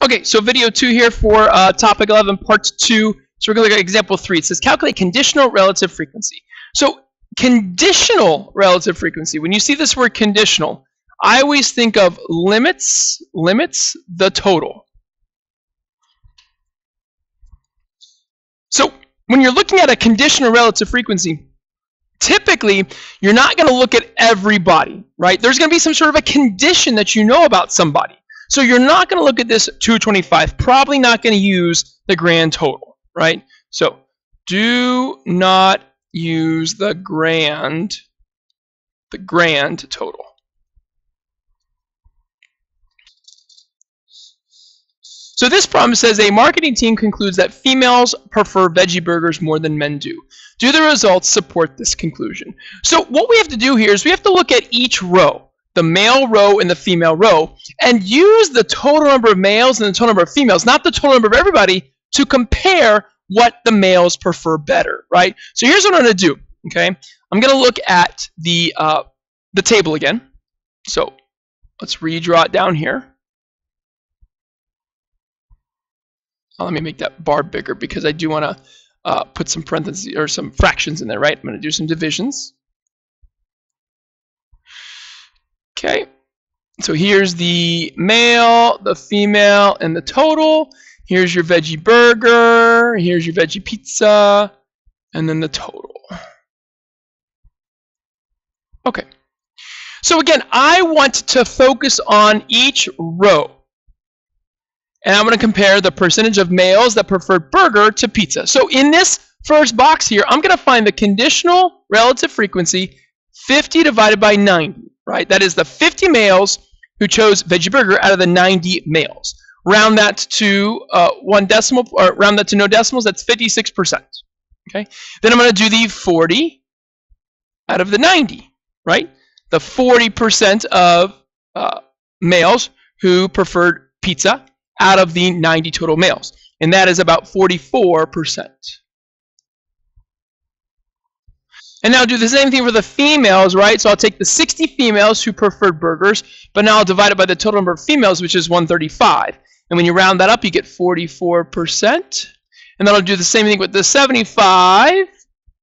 Okay, so video 2 here for topic 11, part 2. So we're going to look at example 3. It says calculate conditional relative frequency. So conditional relative frequency, when you see this word conditional, I always think of limits the total. So when you're looking at a conditional relative frequency, typically you're not going to look at everybody, right? There's going to be some sort of a condition that you know about somebody. So you're not going to look at this 225, probably not going to use the grand total, right? So do not use the grand total. So this problem says a marketing team concludes that females prefer veggie burgers more than men do. Do the results support this conclusion? So what we have to do here is we have to look at each row, the male row and the female row, and use the total number of males and the total number of females, not the total number of everybody, to compare what the males prefer better, right? So here's what I'm going to do, okay? I'm going to look at the table again. So let's redraw it down here. Let me make that bar bigger because I do want to put some parentheses or some fractions in there, right? I'm going to do some divisions. Okay, so here's the male, the female, and the total. Here's your veggie burger. Here's your veggie pizza, and then the total. Okay, so again, I want to focus on each row. And I'm going to compare the percentage of males that prefer burger to pizza. So in this first box here, I'm going to find the conditional relative frequency 50 divided by 90, right? That is the 50 males who chose veggie burger out of the 90 males. Round that to one decimal, or round that to no decimals, that's 56%. Okay? Then I'm going to do the 40 out of the 90, right? The 40% of males who preferred pizza out of the 90 total males, and that is about 44%. And now I'll do the same thing for the females, right? So I'll take the 60 females who preferred burgers, but now I'll divide it by the total number of females, which is 135. And when you round that up, you get 44%. And then I'll do the same thing with the 75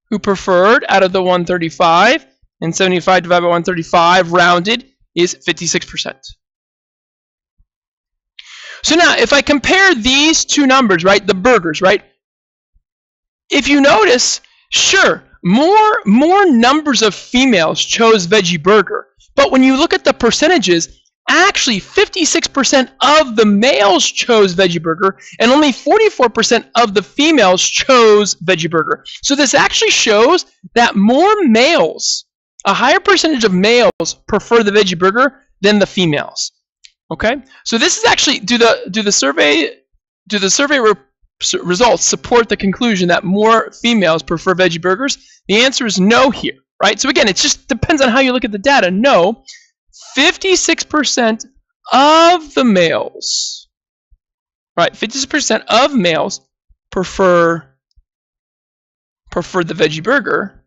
who preferred out of the 135, and 75 divided by 135 rounded is 56%. So now, if I compare these two numbers, right, the burgers, right, if you notice, sure, more numbers of females chose veggie burger, but when you look at the percentages, actually 56% of the males chose veggie burger, and only 44% of the females chose veggie burger. So this actually shows that more males, a higher percentage of males prefer the veggie burger than the females. Okay, so this is actually do the survey results support the conclusion that more females prefer veggie burgers? The answer is no here, right? So again, it just depends on how you look at the data. No, 56% of the males, right? 56% of males prefer the veggie burger,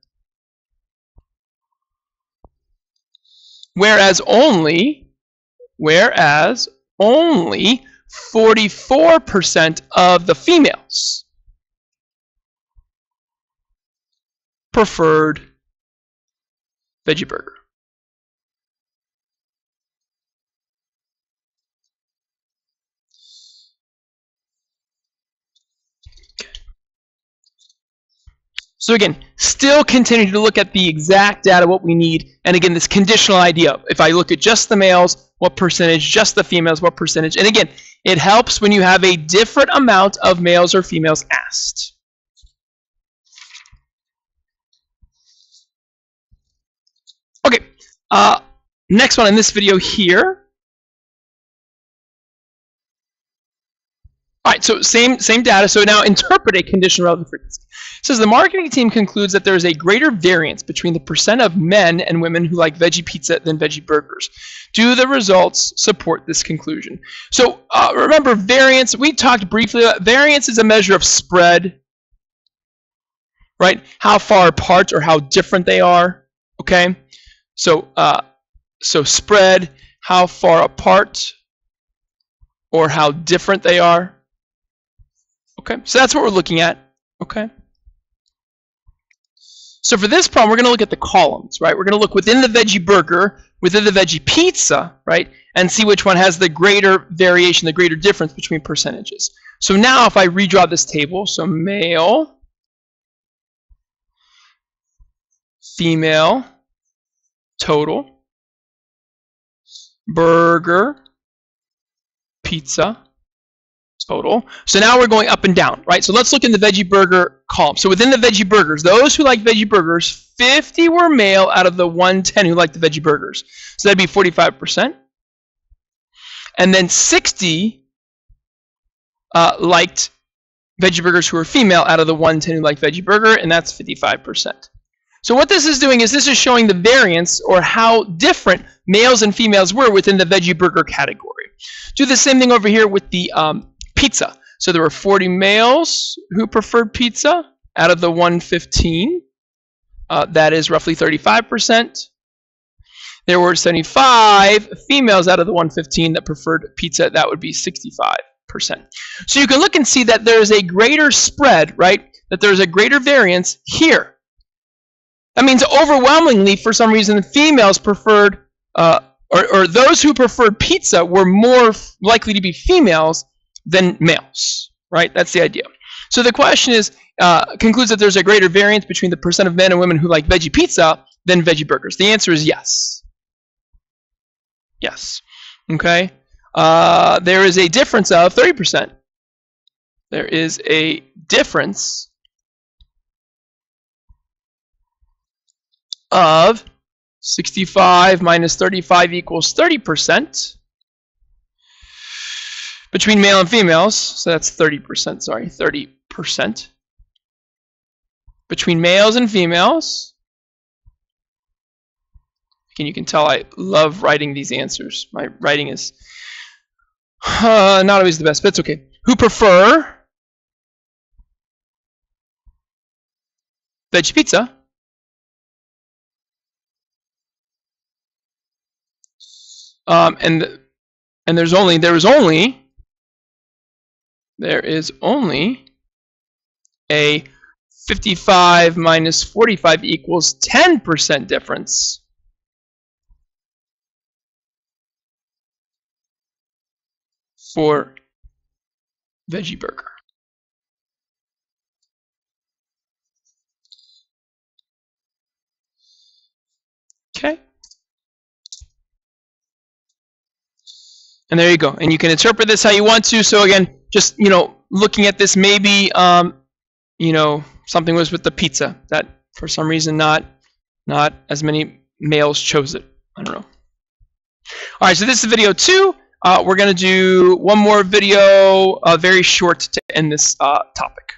whereas only 44% of the females preferred veggie burger. So again, still continue to look at the exact data, what we need, and again, this conditional idea. If I look at just the males, what percentage, just the females, what percentage, and again, it helps when you have a different amount of males or females asked. Okay, next one in this video here. All right, so same data. So now interpret a conditional relative frequency. It says the marketing team concludes that there is a greater variance between the percent of men and women who like veggie pizza than veggie burgers. Do the results support this conclusion? So remember variance, we talked briefly about variance is a measure of spread, right? How far apart or how different they are, okay? So spread, how far apart or how different they are. Okay, so that's what we're looking at. Okay. So for this problem, we're going to look at the columns, right? We're going to look within the veggie burger, within the veggie pizza, right? And see which one has the greater variation, the greater difference between percentages. So now if I redraw this table, so male, female, total, burger, pizza, total. So now we're going up and down, right? So let's look in the veggie burger column. So within the veggie burgers, those who like veggie burgers, 50 were male out of the 110 who liked the veggie burgers. So that'd be 45%. And then 60 liked veggie burgers who were female out of the 110 who liked veggie burger, and that's 55%. So what this is doing is this is showing the variance, or how different males and females were within the veggie burger category. Do the same thing over here with the pizza. So there were 40 males who preferred pizza out of the 115. That is roughly 35%. There were 75 females out of the 115 that preferred pizza. That would be 65%. So you can look and see that there is a greater spread, right? That there is a greater variance here. That means overwhelmingly, for some reason, females preferred, or those who preferred pizza were more likely to be females than males, right? That's the idea. So the question is, concludes that there's a greater variance between the percent of men and women who like veggie pizza than veggie burgers. The answer is yes. Yes. Okay. There is a difference of 30%. There is a difference of 65 minus 35 equals 30% between male and females. So that's 30%, sorry, 30%. Between males and females. And you can tell I love writing these answers. My writing is not always the best, but it's okay. Who prefer veggie pizza? And there is only a 55 minus 45 equals 10% difference for veggie burger. Okay. And there you go. And you can interpret this how you want to. So again, just, looking at this, maybe, something was with the pizza that for some reason not as many males chose it. I don't know. All right, so this is video 2. We're going to do one more video, very short, to end this topic.